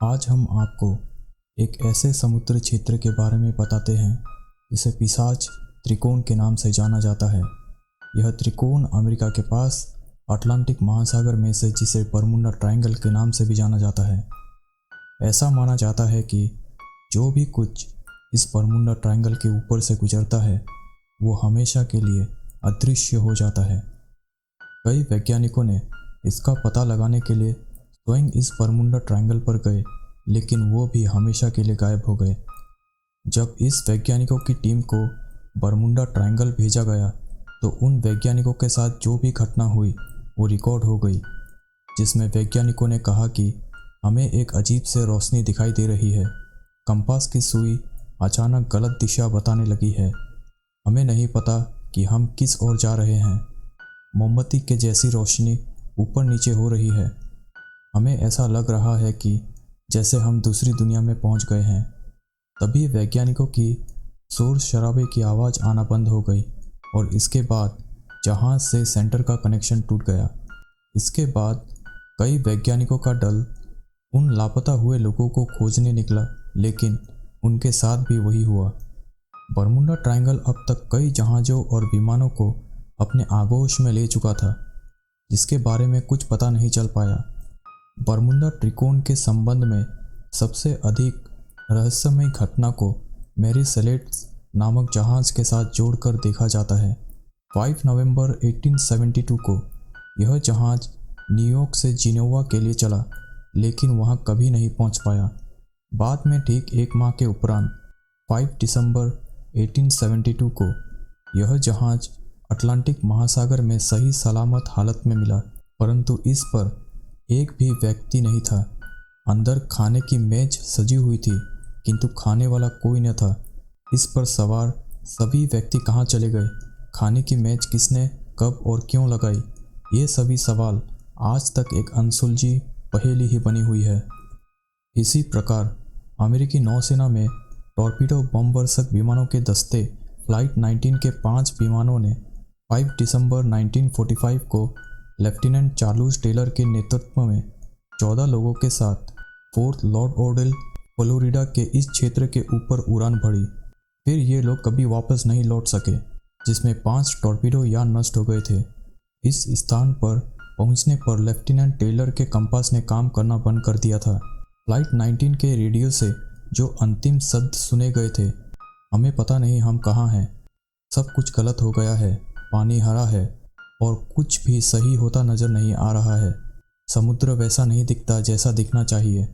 आज हम आपको एक ऐसे समुद्र क्षेत्र के बारे में बताते हैं जिसे पिशाच त्रिकोण के नाम से जाना जाता है। यह त्रिकोण अमेरिका के पास अटलांटिक महासागर में से जिसे बरमुडा ट्रायंगल के नाम से भी जाना जाता है। ऐसा माना जाता है कि जो भी कुछ इस बरमुडा ट्रायंगल के ऊपर से गुजरता है वो हमेशा के लिए अदृश्य हो जाता है। कई वैज्ञानिकों ने इसका पता लगाने के लिए स्वयं इस बरमुडा ट्रायंगल पर गए, लेकिन वो भी हमेशा के लिए गायब हो गए। जब इस वैज्ञानिकों की टीम को बरमुडा ट्रायंगल भेजा गया तो उन वैज्ञानिकों के साथ जो भी घटना हुई वो रिकॉर्ड हो गई, जिसमें वैज्ञानिकों ने कहा कि हमें एक अजीब से रोशनी दिखाई दे रही है। कंपास की सुई अचानक गलत दिशा बताने लगी है। हमें नहीं पता कि हम किस ओर जा रहे हैं। मोमबत्ती के जैसी रोशनी ऊपर नीचे हो रही है। हमें ऐसा लग रहा है कि जैसे हम दूसरी दुनिया में पहुंच गए हैं। तभी वैज्ञानिकों की शोर शराबे की आवाज़ आना बंद हो गई और इसके बाद जहाज से सेंटर का कनेक्शन टूट गया। इसके बाद कई वैज्ञानिकों का दल उन लापता हुए लोगों को खोजने निकला, लेकिन उनके साथ भी वही हुआ। बरमुडा ट्रायंगल अब तक कई जहाज़ों और विमानों को अपने आगोश में ले चुका था, जिसके बारे में कुछ पता नहीं चल पाया। बरमुडा त्रिकोण के संबंध में सबसे अधिक रहस्यमय घटना को मैरी सेलेट्स नामक जहाज के साथ जोड़कर देखा जाता है। 5 नवंबर 1872 को यह जहाज न्यूयॉर्क से जिनेवा के लिए चला, लेकिन वहां कभी नहीं पहुंच पाया। बाद में ठीक एक माह के उपरांत 5 दिसंबर 1872 को यह जहाज अटलांटिक महासागर में सही सलामत हालत में मिला, परंतु इस पर एक भी व्यक्ति नहीं था। अंदर खाने की मेज सजी हुई थी, किंतु खाने वाला कोई न था। इस पर सवार सभी व्यक्ति कहाँ चले गए? खाने की मेज किसने, कब और क्यों लगाई? ये सभी सवाल आज तक एक अनसुलझी पहेली ही बनी हुई है। इसी प्रकार अमेरिकी नौसेना में टॉर्पीडो बम वर्षक विमानों के दस्ते फ्लाइट 19 के 5 विमानों ने 5 दिसंबर 1945 को लेफ्टिनेंट चार्ल्स टेलर के नेतृत्व में 14 लोगों के साथ फोर्ट लॉडरडेल फ्लोरिडा के इस क्षेत्र के ऊपर उड़ान भरी। फिर ये लोग कभी वापस नहीं लौट सके, जिसमें 5 टॉर्पीडो यान नष्ट हो गए थे। इस स्थान पर पहुंचने पर लेफ्टिनेंट टेलर के कंपास ने काम करना बंद कर दिया था। फ्लाइट 19 के रेडियो से जो अंतिम शब्द सुने गए थे, हमें पता नहीं हम कहाँ हैं, सब कुछ गलत हो गया है, पानी हरा है और कुछ भी सही होता नजर नहीं आ रहा है। समुद्र वैसा नहीं दिखता जैसा दिखना चाहिए।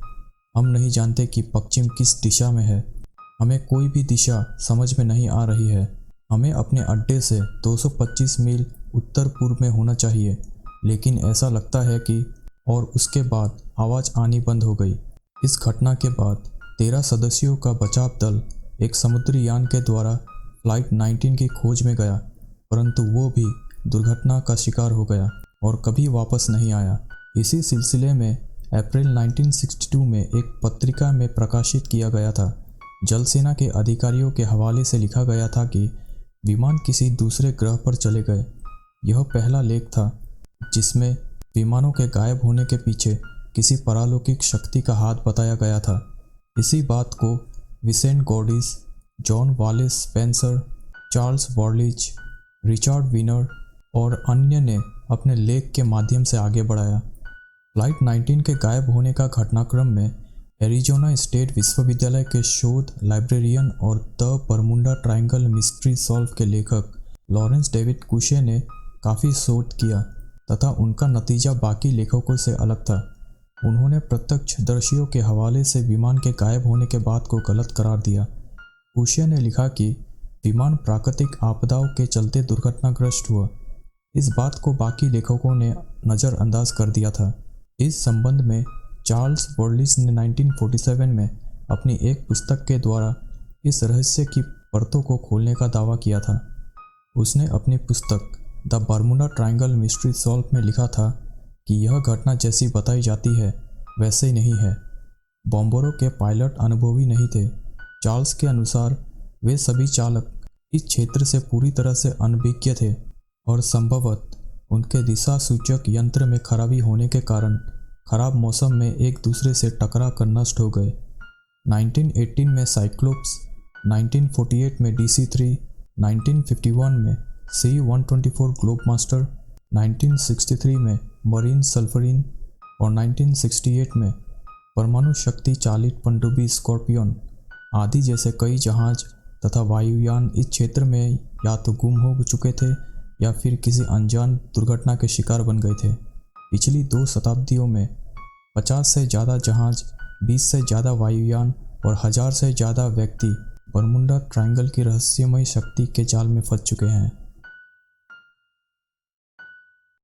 हम नहीं जानते कि पश्चिम किस दिशा में है। हमें कोई भी दिशा समझ में नहीं आ रही है। हमें अपने अड्डे से 225 मील उत्तर पूर्व में होना चाहिए, लेकिन ऐसा लगता है कि और उसके बाद आवाज़ आनी बंद हो गई। इस घटना के बाद 13 सदस्यों का बचाव दल एक समुद्री यान के द्वारा फ्लाइट 19 की खोज में गया, परंतु वो भी दुर्घटना का शिकार हो गया और कभी वापस नहीं आया। इसी सिलसिले में अप्रैल 1962 में एक पत्रिका में प्रकाशित किया गया था। जल सेना के अधिकारियों के हवाले से लिखा गया था कि विमान किसी दूसरे ग्रह पर चले गए। यह पहला लेख था जिसमें विमानों के गायब होने के पीछे किसी परालौकिक शक्ति का हाथ बताया गया था। इसी बात को Vincent Goddis, John Wallace Spencer, Charles Warlich, Richard Wiener और अन्य ने अपने लेख के माध्यम से आगे बढ़ाया। फ्लाइट 19 के गायब होने का घटनाक्रम में एरिजोना स्टेट विश्वविद्यालय के शोध लाइब्रेरियन और the Bermuda triangle mystery solve के लेखक लॉरेंस डेविड कुशे ने काफ़ी शोध किया तथा उनका नतीजा बाकी लेखकों से अलग था। उन्होंने प्रत्यक्षदर्शियों के हवाले से विमान के गायब होने के बात को गलत करार दिया। कुशे ने लिखा कि विमान प्राकृतिक आपदाओं के चलते दुर्घटनाग्रस्त हुआ। इस बात को बाकी लेखकों ने नज़रअंदाज कर दिया था। इस संबंध में चार्ल्स वॉर्लिस ने 1947 में अपनी एक पुस्तक के द्वारा इस रहस्य की परतों को खोलने का दावा किया था। उसने अपनी पुस्तक the Bermuda triangle mystery solve में लिखा था कि यह घटना जैसी बताई जाती है वैसे ही नहीं है। बॉम्बरों के पायलट अनुभवी नहीं थे। चार्ल्स के अनुसार वे सभी चालक इस क्षेत्र से पूरी तरह से अनभिज्ञ थे और संभवतः उनके दिशा सूचक यंत्र में खराबी होने के कारण खराब मौसम में एक दूसरे से टकरा कर नष्ट हो गए। 1918 में साइक्लोप्स, 1948 में DC-3, 1951 में C-124 ग्लोबमास्टर, 1963 में मरीन सल्फरिन और 1968 में परमाणु शक्ति चालित पनडुब्बी स्कॉर्पियन आदि जैसे कई जहाज तथा वायुयान इस क्षेत्र में या तो गुम हो चुके थे या फिर किसी अनजान दुर्घटना के शिकार बन गए थे। पिछली 2 शताब्दियों में 50 से ज़्यादा जहाज, 20 से ज़्यादा वायुयान और 1000 से ज़्यादा व्यक्ति बरमुडा ट्रायंगल की रहस्यमय शक्ति के जाल में फंस चुके हैं।